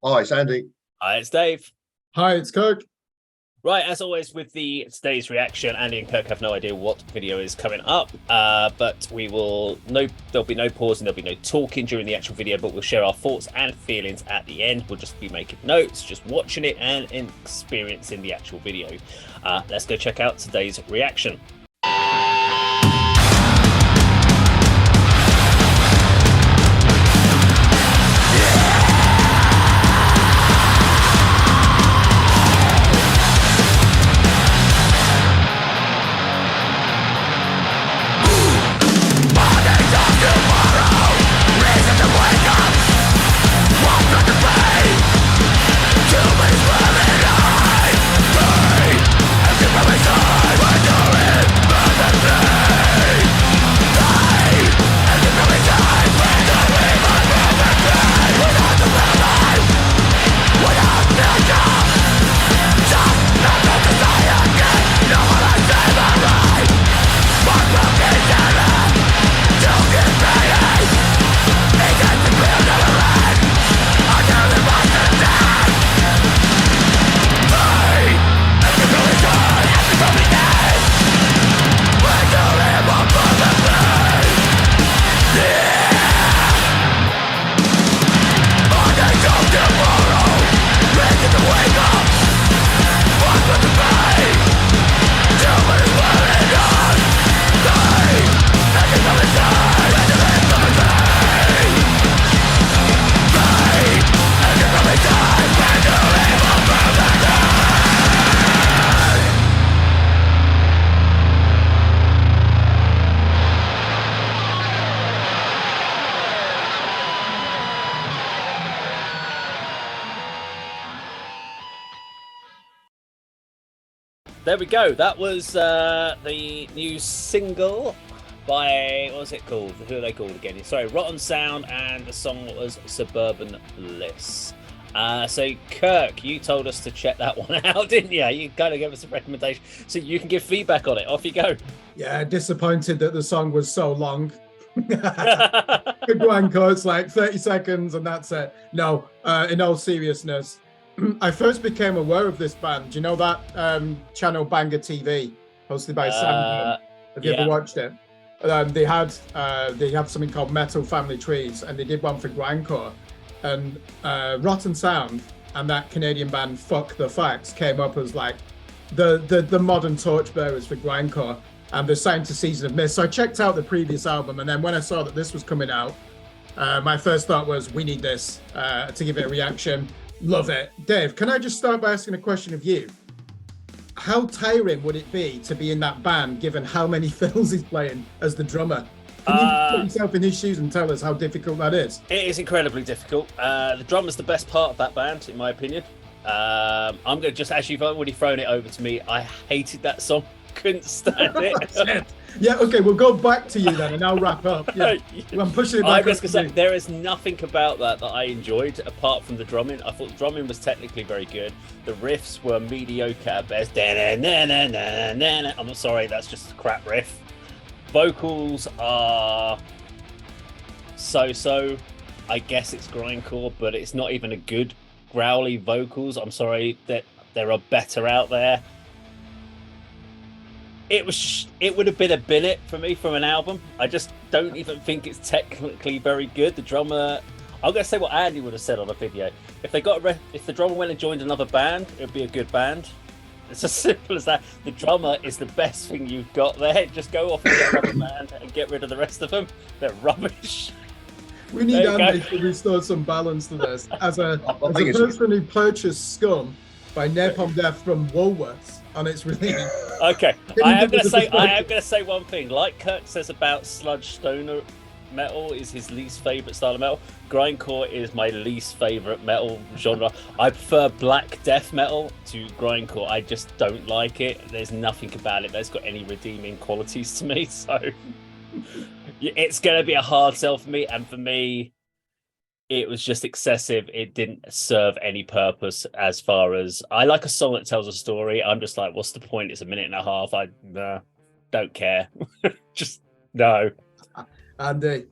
Hi, it's Andy. Hi, it's Dave. Hi, it's Kirk. Right, as always with today's reaction, Andy and Kirk have no idea what video is coming up, but there'll be no pausing, there'll be no talking during the actual video, but we'll share our thoughts and feelings at the end. We'll just be making notes, just watching it and experiencing the actual video. Let's go check out today's reaction. There we go. That was the new single by, what was it called? Who are they called again? Sorry, Rotten Sound, and the song was Surburban Bliss. So Kirk, you told us to check that one out, didn't you? You kind of gave us a recommendation so you can give feedback on it. Off you go. Yeah, disappointed that the song was so long. Good Guanco, it's like 30 seconds and that's it. No, in all seriousness, I first became aware of this band. Do you know that channel Banger TV, hosted by Sam? Have you ever watched it? They had something called Metal Family Trees, and they did one for grindcore. And Rotten Sound and that Canadian band Fuck the Facts came up as like the modern torchbearers for grindcore, and they're signed to Season of Mist. So I checked out the previous album, and then when I saw that this was coming out, my first thought was, we need this to give it a reaction. Love it. Dave, can I just start by asking a question of you? How tiring would it be to be in that band, given how many fills he's playing as the drummer? Can you put yourself in his shoes and tell us how difficult that is? It is incredibly difficult. The drummer's the best part of that band, in my opinion. I'm going to just, as you've already thrown it over to me, I hated that song. Couldn't stand it. Yeah, okay, we'll go back to you then and I'll wrap up. Yeah. I'm pushing it back. I'm just going to say, there is nothing about that I enjoyed apart from the drumming. I thought the drumming was technically very good. The riffs were mediocre at best. I'm sorry, that's just a crap riff. Vocals are so-so. I guess it's grindcore, but it's not even a good growly vocals. I'm sorry, that there are better out there. It would have been a billet for me from an album. I just don't even think it's technically very good. The drummer, I'm gonna say what Andy would have said on a video. If the drummer went and joined another band, it would be a good band. It's as simple as that. The drummer is the best thing you've got there. Just go off and get another band and get rid of the rest of them. They're rubbish. We need Andy to restore some balance to this. As a person who purchased Scum by Napalm Death from Woolworths on its release. Okay, I am gonna say one thing. Like Kirk says about sludge stoner metal is his least favorite style of metal. Grindcore is my least favorite metal genre. I prefer black death metal to grindcore. I just don't like it. There's nothing about it that's got any redeeming qualities to me. So it's gonna be a hard sell for me. And for me, it was just excessive. It didn't serve any purpose. As far as, I like a song that tells a story. I'm just like, what's the point? It's a minute and a half. I don't care. Just no. Andy.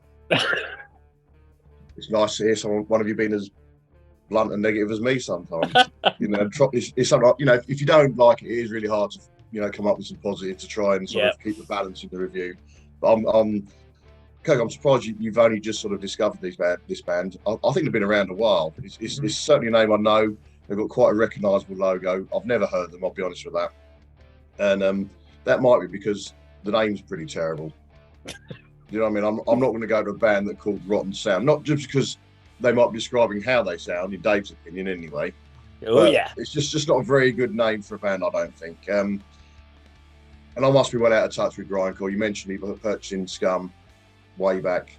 It's nice to hear one of you being as blunt and negative as me sometimes. It's something, if you don't like it, it is really hard to, come up with some positive to try and sort of keep the balance in the review. But Kirk, I'm surprised you've only just sort of discovered this band. I think they've been around a while. It's certainly a name I know. They've got quite a recognisable logo. I've never heard them, I'll be honest with that. And that might be because the name's pretty terrible. You know what I mean? I'm not going to go to a band that called Rotten Sound, not just because they might be describing how they sound, in Dave's opinion anyway. Oh, yeah. It's just not a very good name for a band, I don't think. And I must be well out of touch with grindcore. You mentioned you purchasing Scum way back.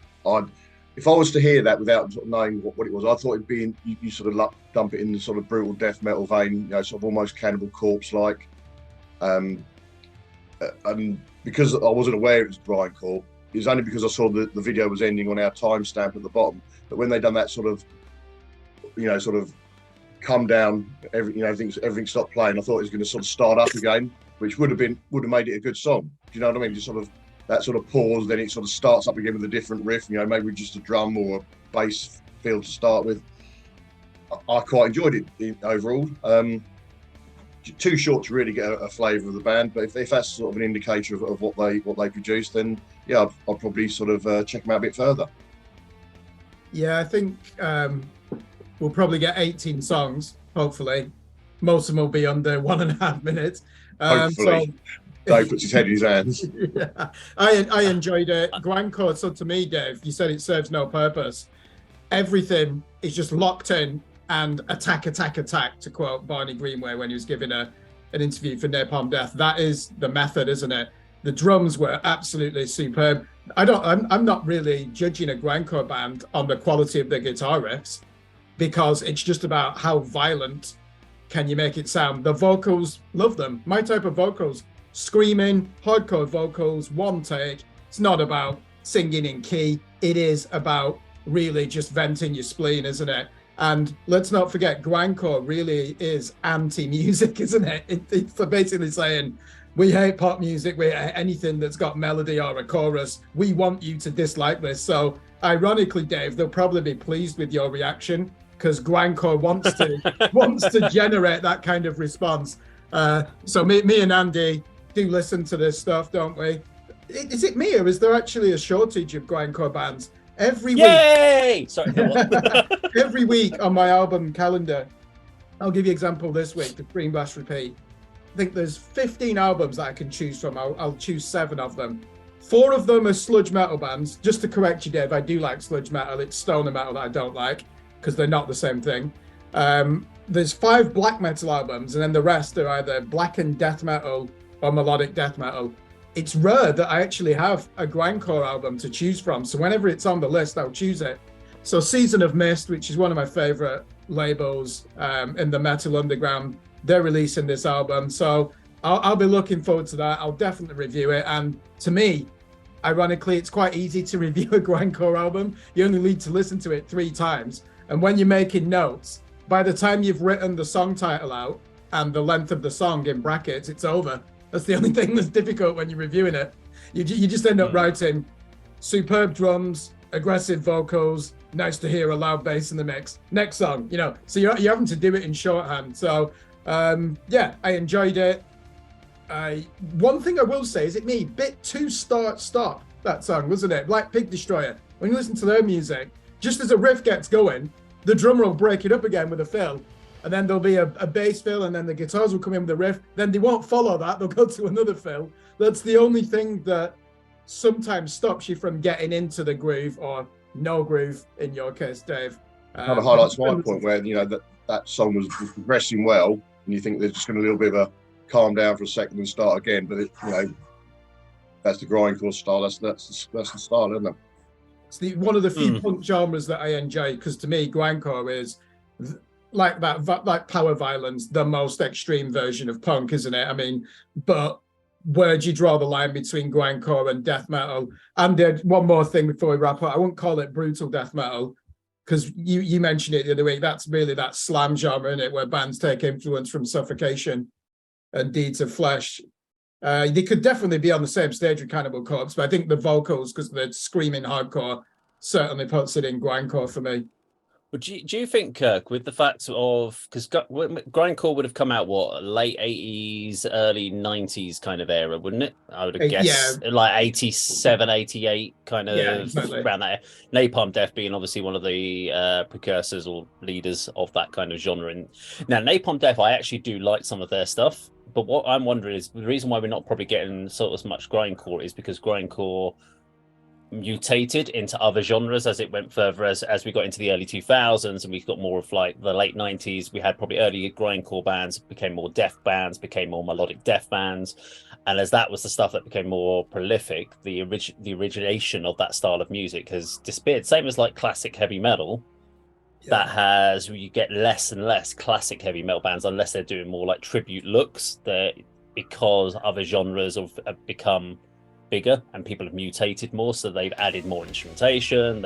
If I was to hear that without sort of knowing what it was, I thought it'd be you sort of dump it in the sort of brutal death metal vein, sort of almost Cannibal Corpse like. And because I wasn't aware it was grindcore, it was only because I saw the video was ending on our timestamp at the bottom. But when they done that sort of come down, everything stopped playing, I thought it was going to sort of start up again, which would have made it a good song. Do you know what I mean? Just sort of that sort of pause, then it sort of starts up again with a different riff, maybe just a drum or a bass feel to start with. I quite enjoyed it overall. Too short to really get a flavour of the band, but if that's sort of an indicator of what they produce, then yeah, I'll probably sort of check them out a bit further. Yeah, I think we'll probably get 18 songs, hopefully. Most of them will be under 1.5 minutes. Hopefully. So, Dave puts his head in his hands. Yeah, I enjoyed it. grindcore, so to me, Dave, you said it serves no purpose. Everything is just locked in and attack, to quote Barney Greenway when he was giving an interview for Napalm Death. That is the method, isn't it? The drums were absolutely superb. I'm not really judging a grindcore band on the quality of their guitar riffs, because it's just about how violent can you make it sound. The vocals, love them. My type of vocals, screaming, hardcore vocals, one take. It's not about singing in key. It is about really just venting your spleen, isn't it? And let's not forget, grindcore really is anti-music, isn't it? It's basically saying, we hate pop music, we hate anything that's got melody or a chorus. We want you to dislike this. So ironically, Dave, they'll probably be pleased with your reaction, because grindcore wants to generate that kind of response. So me and Andy do listen to this stuff, don't we? Is it me, or is there actually a shortage of grindcore bands? Every Yay! week, Sorry, every week on my album calendar, I'll give you an example this week, the Green Blast Repeat. I think there's 15 albums that I can choose from. I'll choose 7 of them. 4 of them are sludge metal bands. Just to correct you, Dave, I do like sludge metal. It's stoner metal that I don't like, because they're not the same thing. There's 5 black metal albums, and then the rest are either blackened death metal or melodic death metal. It's rare that I actually have a grindcore album to choose from. So whenever it's on the list, I'll choose it. So Season of Mist, which is one of my favorite labels in the metal underground, they're releasing this album. So I'll be looking forward to that. I'll definitely review it. And to me, ironically, it's quite easy to review a grindcore album. You only need to listen to it 3 times. And when you're making notes, by the time you've written the song title out and the length of the song in brackets, it's over. That's the only thing that's difficult when you're reviewing it. You just end up writing superb drums, aggressive vocals, nice to hear a loud bass in the mix. Next song, so you're having to do it in shorthand. So yeah, I enjoyed it. One thing I will say, is it me? Bit too start-stop, that song, wasn't it? Like Pig Destroyer. When you listen to their music, just as a riff gets going, the drummer will break it up again with a fill. And then there'll be a bass fill, and then the guitars will come in with a riff. Then they won't follow that. They'll go to another fill. That's the only thing that sometimes stops you from getting into the groove, or no groove in your case, Dave. Kind of highlights my point where, that song was progressing well, and you think they're just going to a little bit of a calm down for a second and start again. But, that's the grindcore style. That's the style, isn't it? It's one of the few punk genres that I enjoy, because to me, grindcore is like power violence, the most extreme version of punk, isn't it? I mean, but where do you draw the line between grindcore and death metal? And one more thing before we wrap up, I wouldn't call it brutal death metal, because you mentioned it the other week. That's really that slam genre, isn't it, where bands take influence from Suffocation and Deeds of Flesh. They could definitely be on the same stage with Cannibal Corpse, but I think the vocals, because they're screaming hardcore, certainly puts it in grindcore for me. Well, do you think, Kirk, with the fact of, because grindcore would have come out what, late 80s, early 90s kind of era, wouldn't it? I would have guessed like 87, 88 kind of exactly. around that. Napalm Death being obviously one of the precursors or leaders of that kind of genre. And now Napalm Death, I actually do like some of their stuff, but what I'm wondering is the reason why we're not probably getting sort of as much grindcore is because grindcore mutated into other genres as it went further, as we got into the early 2000s and we got more of like the late 90s. We had probably early grindcore bands became more death bands, became more melodic death bands, and as that was the stuff that became more prolific, the origination of that style of music has disappeared. Same as like classic heavy metal. That has, you get less and less classic heavy metal bands unless they're doing more like tribute looks, because other genres have become bigger and people have mutated more, so they've added more instrumentation,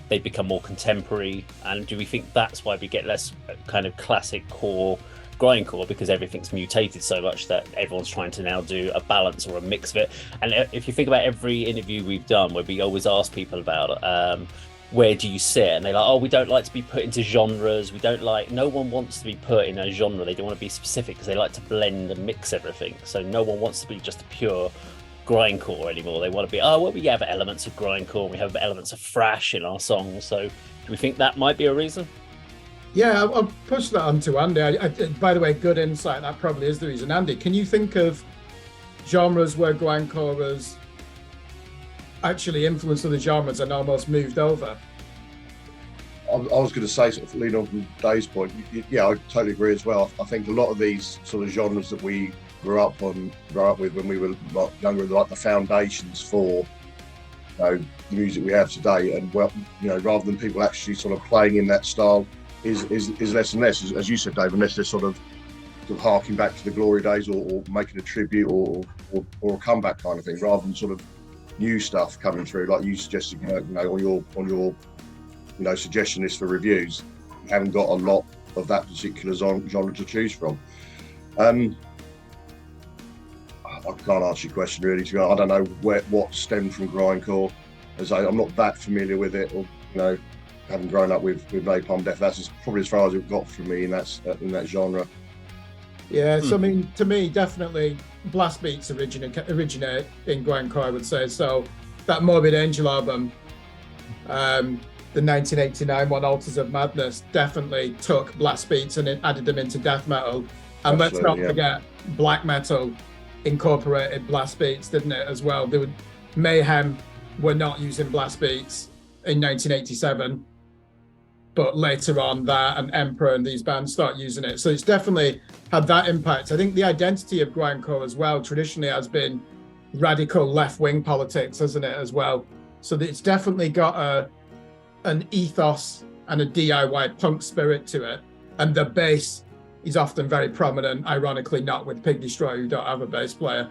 they've become more contemporary. And do we think that's why we get less kind of classic core grindcore, because everything's mutated so much that everyone's trying to now do a balance or a mix of it? And if you think about every interview we've done where we always ask people about where do you sit, and they're like, oh, we don't like to be put into genres, no one wants to be put in a genre, they don't want to be specific because they like to blend and mix everything. So no one wants to be just a pure grindcore anymore. They want to be, we have elements of grindcore, we have elements of thrash in our songs. So do we think that might be a reason? Yeah, I'll push that on to Andy. By the way, good insight. That probably is the reason. Andy, can you think of genres where grindcore has actually influenced other genres and almost moved over? I was going to say, sort of leading on from Dave's point, yeah, I totally agree as well. I think a lot of these sort of genres that we grew up with when we were younger, like the foundations for the music we have today, and rather than people actually sort of playing in that style is less and less, as you said, Dave, unless they're sort of harking back to the glory days or making a tribute or a comeback kind of thing, rather than sort of new stuff coming through, like you suggested, on your suggestion list for reviews. You haven't got a lot of that particular genre to choose from. I can't answer your question really. I don't know what stemmed from grindcore. As I'm not that familiar with it, or having grown up with Napalm Death, that's probably as far as it got from me in that genre. Yeah, so I mean, to me, definitely blast beats originate in grindcore, I would say. So that Morbid Angel album, the 1989 one, Altars of Madness, definitely took blast beats and it added them into death metal. And let's not forget, black metal incorporated blast beats, didn't it, as well? Mayhem were not using blast beats in 1987, but later on that and Emperor and these bands start using it. So it's definitely had that impact. I think the identity of grindcore as well traditionally has been radical left-wing politics, hasn't it, as well? So it's definitely got an ethos and a DIY punk spirit to it. And the bass is often very prominent, ironically not with Pig Destroyer, who don't have a bass player.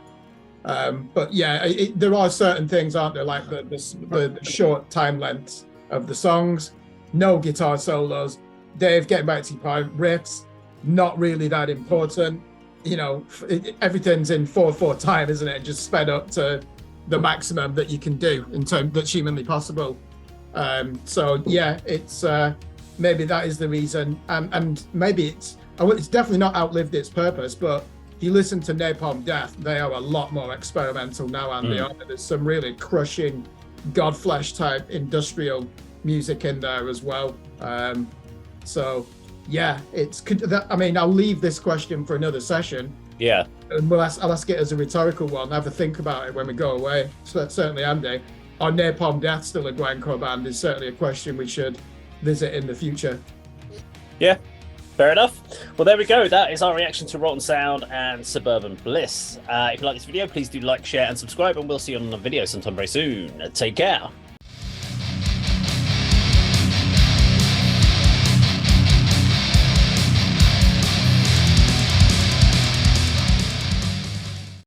But yeah, there are certain things, aren't there, like the short time lengths of the songs, no guitar solos. Dave, getting back to your point, riffs, not really that important. Everything's in 4/4 time, isn't it? Just sped up to the maximum that you can do in terms that's humanly possible. So yeah, it's maybe that is the reason, and maybe it's definitely not outlived its purpose. But if you listen to Napalm Death, they are a lot more experimental now, and there's some really crushing Godflesh type industrial music in there as well. So yeah, I'll leave this question for another session. Yeah, and I'll ask it as a rhetorical one. Have a think about it when we go away. So that's certainly Andy. Are Napalm Death still a grindcore band? Is certainly a question we should visit in the future. Yeah, fair enough. Well, there we go. That is our reaction to Rotten Sound and Surburban Bliss. If you like this video, please do like, share, and subscribe, and we'll see you on the video sometime very soon. Take care.